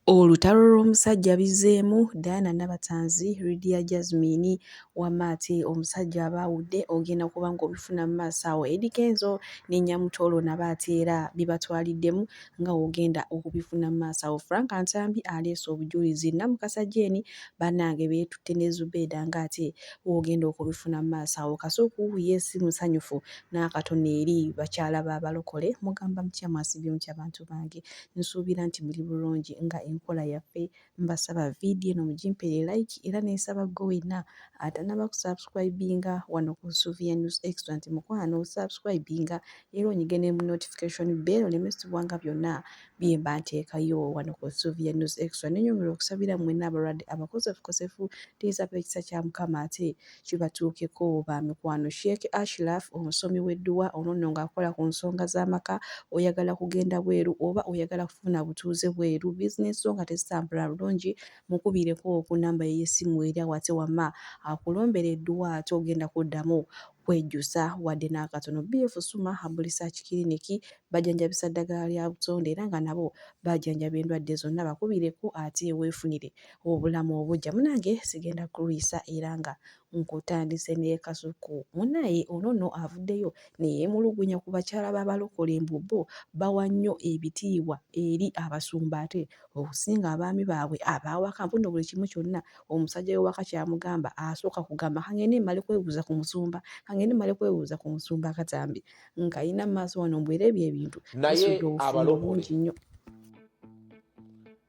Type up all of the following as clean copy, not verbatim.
Olutalo lw'omusajja bizeemu Diana Nabatanzi, Ldyia Jasmine wamaate omusajja abaawudde ogenda kuba ng'obifuna mu maaso awo. Eddy Kenzo ne Nyamutoro Nabaati era bibatwaliddemu nga ogenda okubifuna mu maaso awo. Frank Ntambi aleese obujulizi, Namukasa Jane bannange beetutte ne Zubeida ng'ate ogenda okubifuna mu maaso awo. Kasuku yeesi musanyufu n'akatono eri bakyala b'abalokole, mugamba mutya mwasibye mutya bantu bange, nsuubira nti muli bulungi nga enkola yaffe. Mbasaba vidiyo eno mugimpere like era n'esaba gwe wenna atanaba kusubscribinga wano ku Ldyia News Extra nti mukwano subscribinga era onyige ne mu notification bell olemesibwanga byonna bye mba nteekayo wano ku Ldyia News Extra. Nenyongera okusabira mwenna abalwadde abakosefukosefu teesaba ekisa kya Mukama ate kibatuukeko ba mikwano. Sheikh Ashraf omusomi w'edduwa ono nno ng'akola ku nsonga z'amaka, oyagala kugenda bweru oba oyagala kufuna butuuze bweru, bizinesi zo nga tezitambula bulungi, mukubireko ku nnamba y'essimu eri awate wamma akulombera edduwa ate ogenda kuddamu kwejjusa wadde n'akatono. BF Suma Herbal Research Clinic bajjanjabisa ddagala lya butonde era nga nabo bajjanjaba endwadde zonna, bakubireko ate weefunire obulamu obujja. Munange sigenda kulwisa era nga nkutandise ne Kasuku. Munaye ono nno avuddeyo ne yeemulugunya ku bakyala b'abalokole mbu bo bawa nnyo ebitiibwa eri abasumba ate okusinga abaami baabwe abawaka. Mpuno buli kimu kyonna omusajja w'ewaka kyamugamba asooka kugamba kangende mmale kwebuuza ku musumba, kangende mmale kwebuuza ku musumba Katambi. Nkayina mu maaso wano mbwera ebyo ebintu naye abalokole nnyo.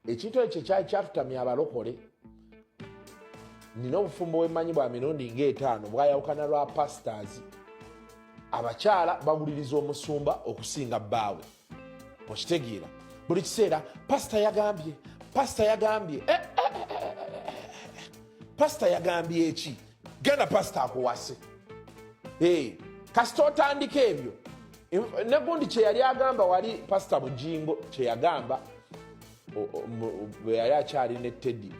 Ekintu ekyo kyali kyatutamya abalokole. Nina obufumbo bwemmanyi bwa mirundi ng'etaano bwayawukana lwa pastors. Abakyala bawuliriza omusumba okusinga bbaawe. Okitegeera buli kiseera pasita yagambye, pasita yagambye, pasita yagambye eki, genda pasita akuwase. Kasita otandika ebyo ne gundi kye yali agamba wali pasita Bujingo kye yagamba bwe yali akyali ne Teddy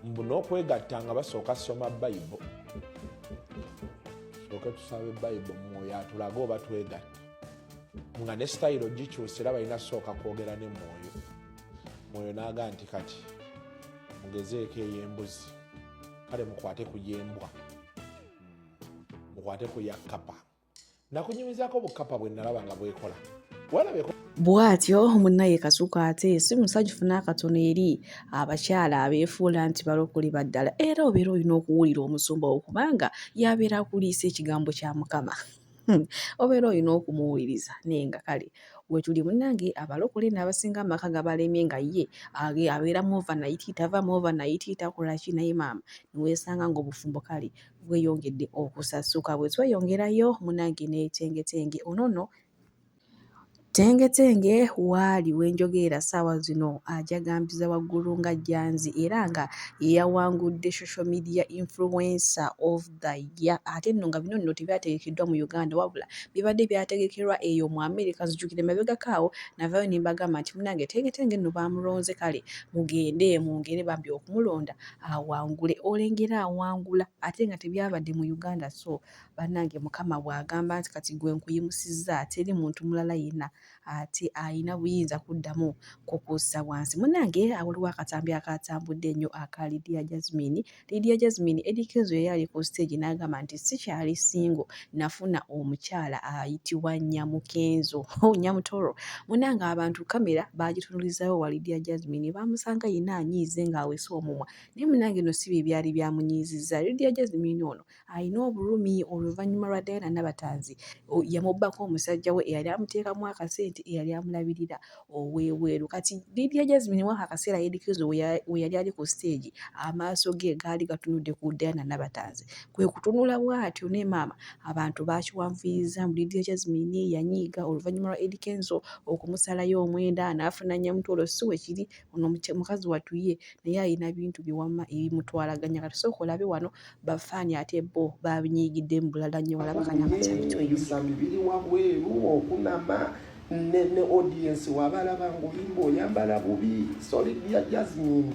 mbu n'okwegatta nga basooka soma Bayibuli. Sooke tusabe Bayibuli mwoyo atulage oba twegatta nga ne style gikyuse era balina sooka kwogera ne mwoyo. Mwoyo n'aga nti kati mugezeeko ey'embuzi, kale mukwate ku y'embwa, mukwate ku ya kapa. Nakunyumizaako bukapa bwe nalaba nga bwekola. Walabeko Bw'atyo munnaye Kasuku ate si musajjufu n'akatono eri abakyala abeefuula nti balokole baddala, era obeera olina okuwulira omusumba wo kubanga yabeera akuliisa ekigambo kya Mukama. Obeera olina okumuwuliriza naye nga kale we tuli munnange abalokole n'abasinga amaka gabalemye nga ye abeera mu overnight, tava mu overnight takola ki, naye maama niweesanga ng'obufumbo kale bweyongedde okusasuka. Bwe tweyongerayo munnange n'etengetenge ono nno tengetenge waali wenjogeera ssaawa zino ajagambiza waggulu nga jjanzi era nga yeyawangudde social media influencer of the year. Ate nno nga bino nno tebyategekeddwa mu Uganda wabula bibadde byategekerwa eyo mu America. Zijjukire mabegakaawo navayo ne mbagamba nti munnange tengetenge nno bamulonze, kale mugende bambi okumulonda awangule. Olengera awangula ate nga tebyabadde mu Uganda. So bannange Mukama bw'agamba nti kati gwe nkuyimusizza teri muntu mulala yenna ate ayina buyinza kuddamu kukuusa wansi. Munnange waliwo akatambi akatambudde ennyo aka Ldyia Jasmine. Ldyia Jasmine Eddy Kenzo yali ali ku stage n'agamba nti sikyali singo, nafuna omukyala ayitibwa Nyamukenzo Nyamutoro. Munnange abantu kamera bagitunulizayo wa Ldyia Jasmine bamusanga yenna anyiize ng'awese omumwa, naye munnange no si bye byali byamunyiizizza. Ldyia Jasmine ono ayina obulumi oluvannyuma lwa Diana Nabatanzi yamubbako omusajja we eyali amuteekamu akasente eyali amulabirira ow'ebweru. Kati Ldyia Jasmine waka akaseera Eddy Kenzo we yali ali ku stage amaaso ge gaali gatunudde ku Diana Nabatanzi. Kwe kutunula bw'atyo ne maama abantu bakiwanvuyiriza mu Ldyia Jasmine yanyiiga oluvannyuma lwa Eddy Kenzo okumusalayo omwenda n'afuna Nyamutoro. Si we kiri ono mukazi watuye naye ayina bintu biwamma ebimutwalaganya. Kati sooka olabe wano bafaani ate bo babinyiigidde mu bulala nnyo. Olaba ebisambi biri wabweru okunama ne audience wabalaba ng'olimba oyambala bubi. So Ldyia Jasmine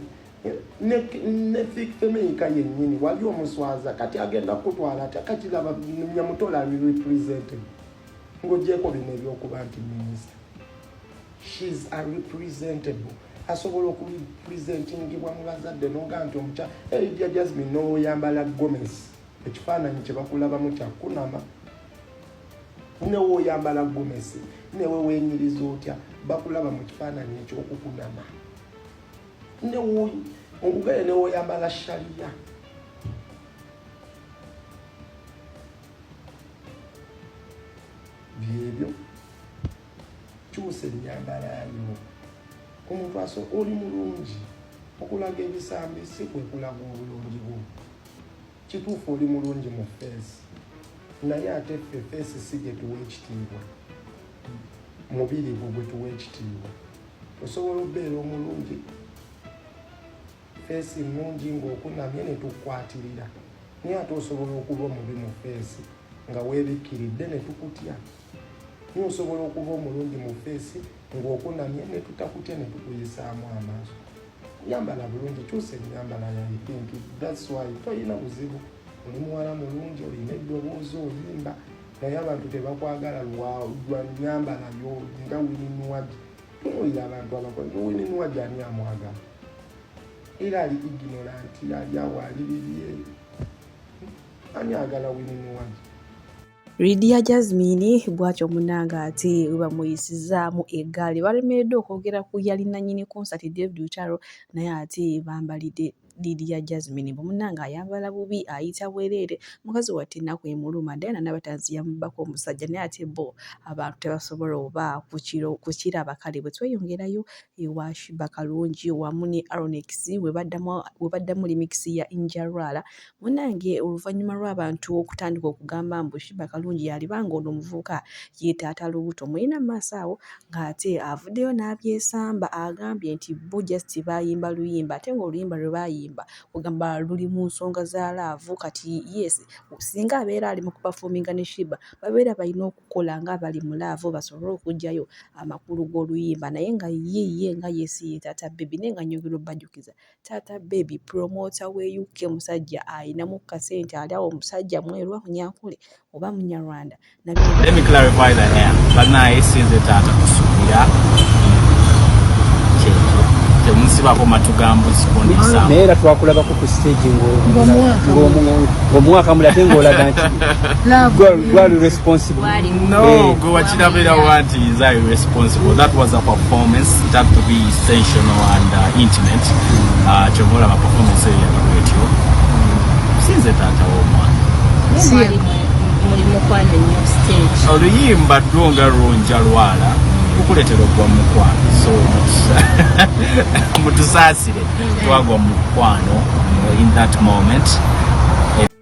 ne fikfemeika yennyini wali omuswaza kati agenda kutwala takakiraba Nyamutoro ali represented ng'ogyeko bino ebyokuba nti minisita. she's a representable asobola okurepresentingibwa mu bazadde noga nti omukyala Ldyia Jasmine n'oyambala gomesi ekifaananyi kye bakulabamu kyakunama newoyambala gomesi newe wenyiriza otya bakulaba mu kifaananyi ekyokukunama omugere newoyambala shaliya byebyo kyusa ennyambala yayo omuntu oli mulungi okulaga ebisambi si kwe kulaga obulungi bwo kituufu oli mulungi mu feesi naye ate ffe feesi si gye tuwa ekitiibwa mubiri gwo gwe tuwa ekitiibwa osobola obeera omulungi feesi nnungi ng'okunamye ne tukwatirira naye ate osobola okuba omubi mu feesi nga weebikkiridde ne tukutya naye osobola okuba omulungi mu feesi ng'okunamye ne tutakutya ne tukuyisaamu amaaso yambala bulungi kyusa ennyambala yayi pinki that's why toyina buzibu oli muwala mulungi olina eddoboozi oyimba naye abantu tebakwagala lwa nnyambala yo nga wininuwagi tunuulira abantu abakozi wininuwagi ani amwagala era ali ignorant ali awo ali bibye ani agala wininuwagi Ldyia Jasmine bw'atyo munnanga ate bamuyisizaamu eggaali balemereddwa okwogera ku yali nannyini konsati David Lutalo naye ate bambalidde Ldyia Jasmine munnanga ayambala bubi ayita bwereere mukazi watte ennaku emuluma Diana Nabatanzi yamubbako omusajja naye ate bo abantu tebasobola oba kukiraba kale bwe tweyongerayo ewa Shiba Kalungi wamu ne Aronex we baddamu remix ya Injarwala munnange oluvannyuma lw'abantu okutandika okugamba mbu Shiba Kalungi yalibanga ono omuvubuka ye taata lubuto mulina mu maaso awo ng'ate avuddeyo n'abyesamba agambye nti bo just bayimba luyimba ate ng'oluyimba lwe bayimba kugamba luli mu nsonga za laavu kati yes singa abeera ali mu kupafominga ne Shiba babeera balina okukola nga bali mu laavu basobole okugyayo amakulu g'oluyimba naye nga ye nga yesi taata baby naye nga nyogera obbajjukiza taata baby promota we UK musajja ayinamu kasente ali awo omusajja mweru munyankole oba munyarwanda. Let me clarify that here. But now since taata kusubira temunsibako matugambo sikondisa naye era twakulabako ku stage ng'omwaka mulate ng'olaga nti gwali responsible no gwe wakirabira wanti is irresponsible. That was a performance. It had to be sensational and intimate. Kyobola ba performance eyo yaliwetyo sinze taata w'omwana mulimu kwanda nnyo stage oluyimba ddwonga lwonja lwala kukuletera ogwa mu mukwano so mutusaasire twagwa mu mukwano in that moment.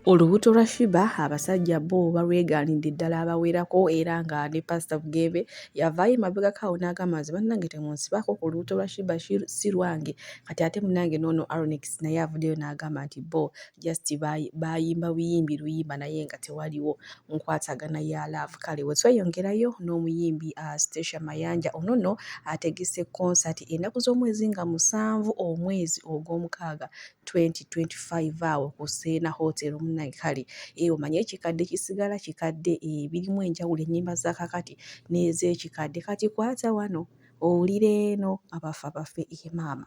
Olubuto lwa Shiba abasajja bo balwegaanidde ddala abawerako era nga ne Pastor Bugembe yavaayo emabegako n'agamba nti bannange temunsibako ku lubuto lwa Shiba si lwange kati ate munnange n'ono Aronex naye avuddeyo n'agamba nti bo just bayimba buyimbi luyimba naye nga tewaliwo nkwatagana ya laavu kale we tweyongerayo n'omuyimbi Stasha Mayanja onono ategese konsati ennaku z'omwezi nga 7 omwezi ogw'omukaaga 2025 awo ku Seena Hotel kale omanye ekikadde kisigala kikadde birimu enjawulo ennyimba za kakati n'ez'ekikadde kati kwata wano owulire eno abafa bafe maama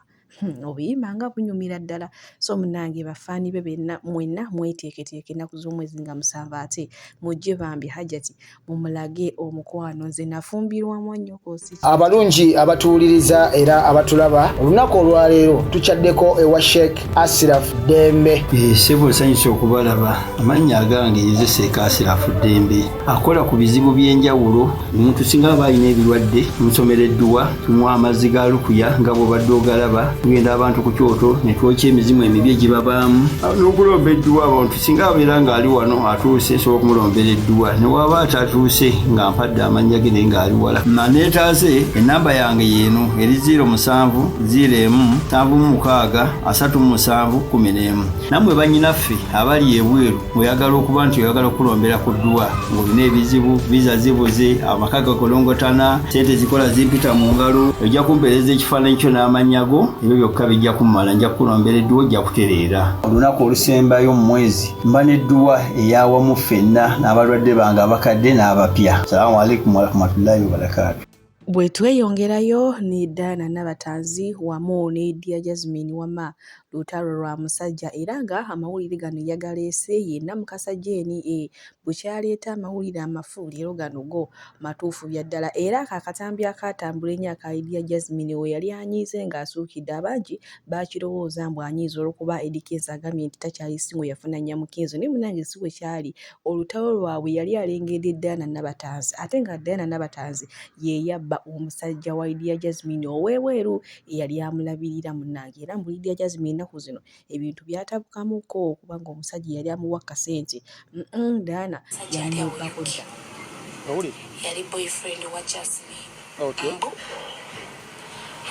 obuyimba nga bunyumira ddala so munnange bafaani be benna mwenna mweteeketeeke ennaku z'omwezi nga 7 ate mujje bambi hajati mumulage omukwano nze nafumbirwamu nnyokosi abalungi abatuwuliriza era abatulaba olunaku olwaleero tukyaddeko ewa Sheikh Ashraf Dembe sebo sanyusa okubalaba amannya agange yezeseeka Ashraf Dembe akola ku bizibu by'enjawulo omuntu singa aba alina ebirwadde musomereddwa tumuwa amazzi ga lukuya nga bw'obadde ogalaba tugenda abantu ku kyoto ne twokya emizimu emibi egibabaamu n'okulomba edduwa abantu singa abeera ng'ali wano atuuse nsobola okumulombera edduwa ne waba atatuuse nga mpadde amannya ge naye ng'ali wala naneetaase ennamba yange yeeno eri 0707363711 nammwe bannyinaffe abali ebweru oyagala okuba nti oyagala okulombera ku dduwa ng'olina ebizibu viza zibuze amaka gakolongotana sente zikola zimpita mu ngalo ojja kumpeereza ekifaananyi kyo n'amannya go ebyo byokka bijja kumala nja kulombera edduwa ojja kutereera olunaku olusembayo mu mwezi mba n'edduwa eyawamu ffenna n'abalwadde bange abakadde n'abapya. Salaamu alaikum warahmatullahi wabarakatuh. Bwe tweyongerayo ne Diana Nabatanzi wamu ne Ldyia Jasmine wama lutalo lwa musajja era nga amawulire gano yagaleese yenna mukasa Jeeni bukyaleeta amawulire amafu leero gano go matuufu bya ddala era akatambi akatambula ennyo aka Ldyia Jasmine we yali anyiize ng'asuukidde abangi baakirowooza mbu anyiiza olw'okuba Eddy Kenzo agambye nti takyayisimu yafuna Nyamukenzo naye munnange si bwe kyali olutalo lwabwe yali alengedde Diana Nabatanzi ate nga Diana Nabatanzi ye yabba omusajja wa Ldyia Jasmine ow'ebweru eyali amulabirira munnange era mbu Ldyia Jasmine ennaku zino ebintu byatabukamuko kubanga omusajja yali amuwa kasente Diana yamubbako dda yali boyfriend wa Jasmine. Okay.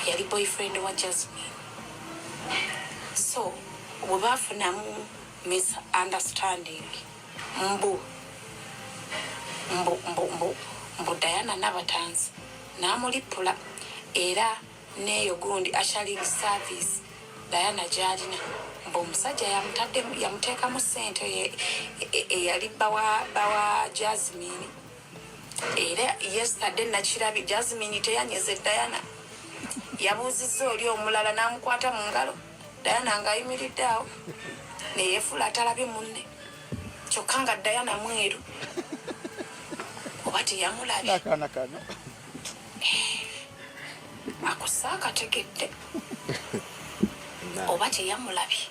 Yali boyfriend wa Jasmine. So we bafunamu misunderstanding mbu Diana Nabatanzi namulipula era neyo gundi ashaling service Diana gyalina mbu omusajja yamuteekamu ssente eyali bawa Jasmine era yesterday nakirabi Jasmine teyanyeze Diana yabuuzizza oli omulala n'amukwata mu ngalo Diana ng'ayimiridde awo neyeefula atalabye munne kyokka nga Diana mweru oba teyamulabye Nakana kano. akusaaka tegedde oba teyamulabye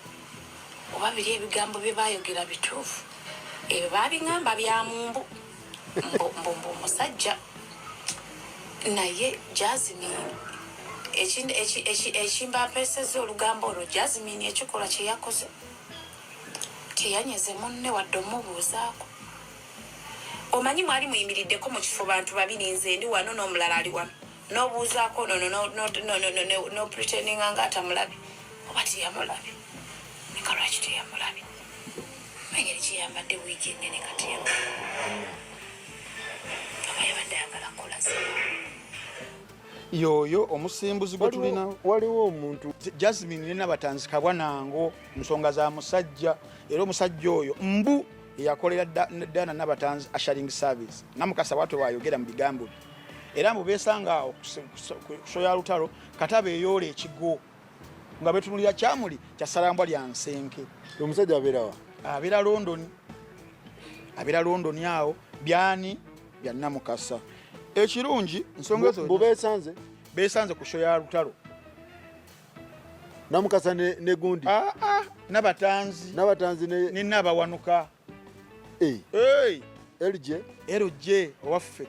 oba biri ebigambo bye baayogera bituufu ebyo baabingamba bya mumbu mbu omusajja naye Jasmine ekimba mpeseza olugambo olwo Jasmine ekikola kye yakoze teyanyeze munne wadde omubuuzaako omanyi mwali muyimiriddeko mu kifo bantu babiri nze ndi wano n'omulala ali wano n'obuuzaako no pretendinga nga atamulabye oba teyamulabye eka lwaki teyamulabye manyeri kyeyambadde wiiki ennene kati oba yabadde ayagala kolaza yoyo omusimbuzi gwe tulina waliwo omuntu Jasmine ne Nabatanzi kabwanango nsonga za musajja era omusajja oyo mbu yakolera Diana Nabatanzi asharing service namukasa watu wayogera mu bigambo era mbu besanga kushoya lutalo kataba eyole ekigo nga betunulira kyamuli kyasalambwa lya nsenke omusajja aberawa abira London awo byani bya namukasa ekirungi nsonga zo besanze kushoya lutalo namukasa ne gundi Nabatanzi ne nabawanuka LJ owaffe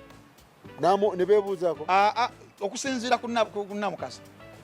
ne beebuuzaako okusinziira ku namukasa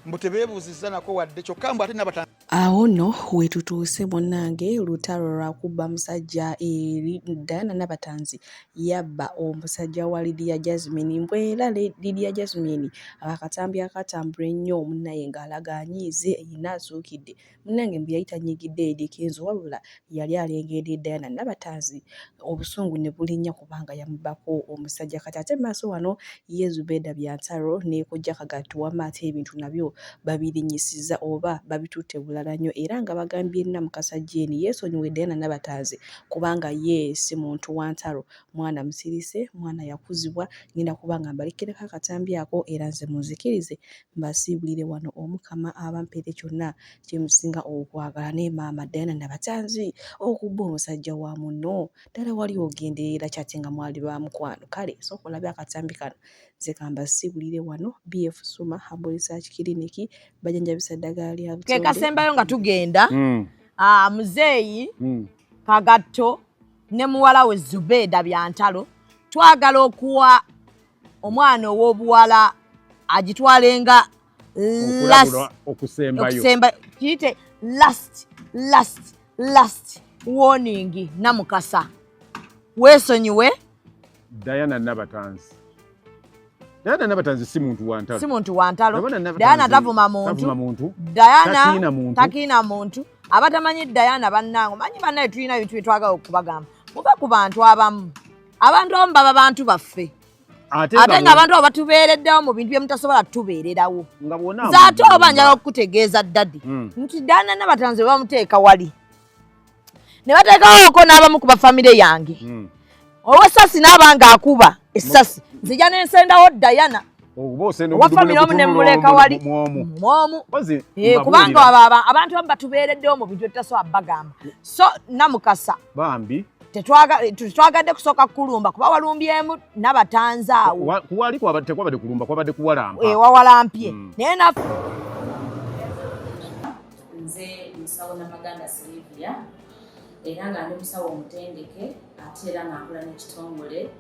mbu tebeebuuzizza nako wadde kyokka mbu ate Nabatanzi awo nno wetutuuse munnange olutalo lwakubba musajja eri Diana Nabatanzi yabba omusajja wa Ldyia Jasmine mbwera Ldyia Jasmine akatambi akatambula ennyo munnaye ng'alaga anyiize yenna asuukidde munnange mbu yali tanyigidde Eddy Kenzo wabula yali alengedde Diana Nabatanzi obusungu ne bulinnya kubanga yamubbako omusajja kati ate maaso wano ye Zubeda Byantaro ne Kojja Kagatu wama ate ebintu nabyo babirinyisiza oba babitutte bulala nnyo era nga bagambye Namukasa Jeeni yeesonyiwe Diana Nabatanzi kubanga ye si muntu wa ntalo mwana musirise mwana yakuzibwa ngenda kubanga mbalekkereko akatambi ako era nze munzikirize mbasiibulire wano omukama abampere kyonna kyemusinga okwagala ne maama Diana Nabatanzi okubba omusajja wa munno ddala wali ogenderera kyate nga mwali ba mukwano kale sooka olabe akatambi kano nze kambasiibulire wano BF Suma Herbal Research Clinic bajanjabisa ddagala lya butonde kekasembayo nga tugenda muzeeyi Kagatto ne muwala we Zubeda Byantalo twagala okuwa omwana ow'obuwala agitwalenga okusemba kiyite last warning Namukasa weesonyiwe Diana Nabatanzi si muntu wa ntalo Diana tavuma muntu Diana takina muntu abatamanyi Diana bannango manyi bannaye tulina ebintu bye twagala okubagamba muve ku bantu abamu baba bantu baffe ate nga abantu abo batubeereddewo mu bintu bye mutasobola tubeererawo zaate oba njagala okukutegeeza ddadi nti Diana Nabatanzi bamuteeka wali ne bateekawoko n'abamu ku bafamire yange olw'essasi n'abanga akuba essasi nzija n'ensendawo Diana family omu nemuleka wali mwomu kubanga abantu abamu batubeereddewo mu bintu ebitasobola bagamba so namukasa bambi tetwagadde kusooka kulumba kuba walumbyemu Nabatanzi awo kuwali tekwabadde kulumba kwabadde kuwalampa wawalampye naye nze musawo Namaganda Sylvia era nga ndi musawo omutendeke ate era nga nkola n'ekitongole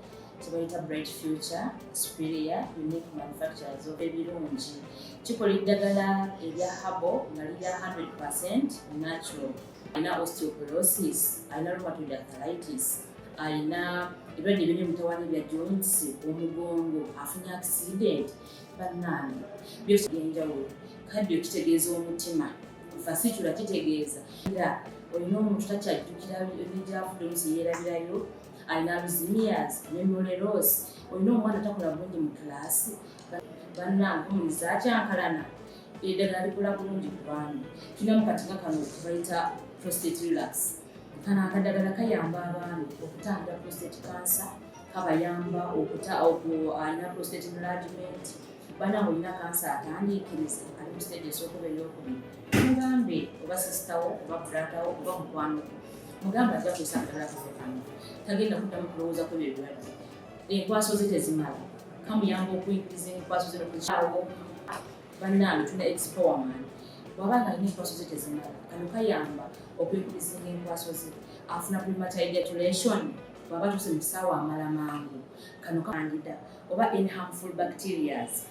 kyebayita Bright Future Superior Unique Manufacturers of ebirungi kikola eddagala erya habo nga lirya 100% natural. Alina osteoporosis, alina rheumatoid arthritis, alina ebirwadde biri mutawaana bya joints, omugongo, afunye accident, bannange byose byenjawulo. Kaddio kitegeeza omutima, fasitula kitegeeza era olina omuntu takyajjukira ebyavudde oluusi yeerabirayo, alina alzheimer's, memory loss, olina omwana takola bulungi mu kilaasi, bannange omuliza akyankalana eddagala likola bulungi ku baana. Tulinamu kati nga kano bayita prostate relax. Kano akadagala kayamba abaana okutangira prostate cancer, kabayamba alina prostate enlargement, bannange olina kansa atandiikiriza ali mu stage esookuba ey'okubiri. Mugambe oba sisitawo oba bratawo oba mukwano mugambe ajja kusangala kano tagenda kuddamu kulowooza ku ebirwadde. Enkwaso ze tezimala kamuyamba okuyingiza enkwaso ze nokukyawo bannange tuna expowerman bw'abanga alina enkwaso ze tezimala kano kayamba okuyingiza enkwaso ze afuna premature ejaculation bw'aba tuse mu kisaawa amala mangu kano kandida oba any harmful bacterias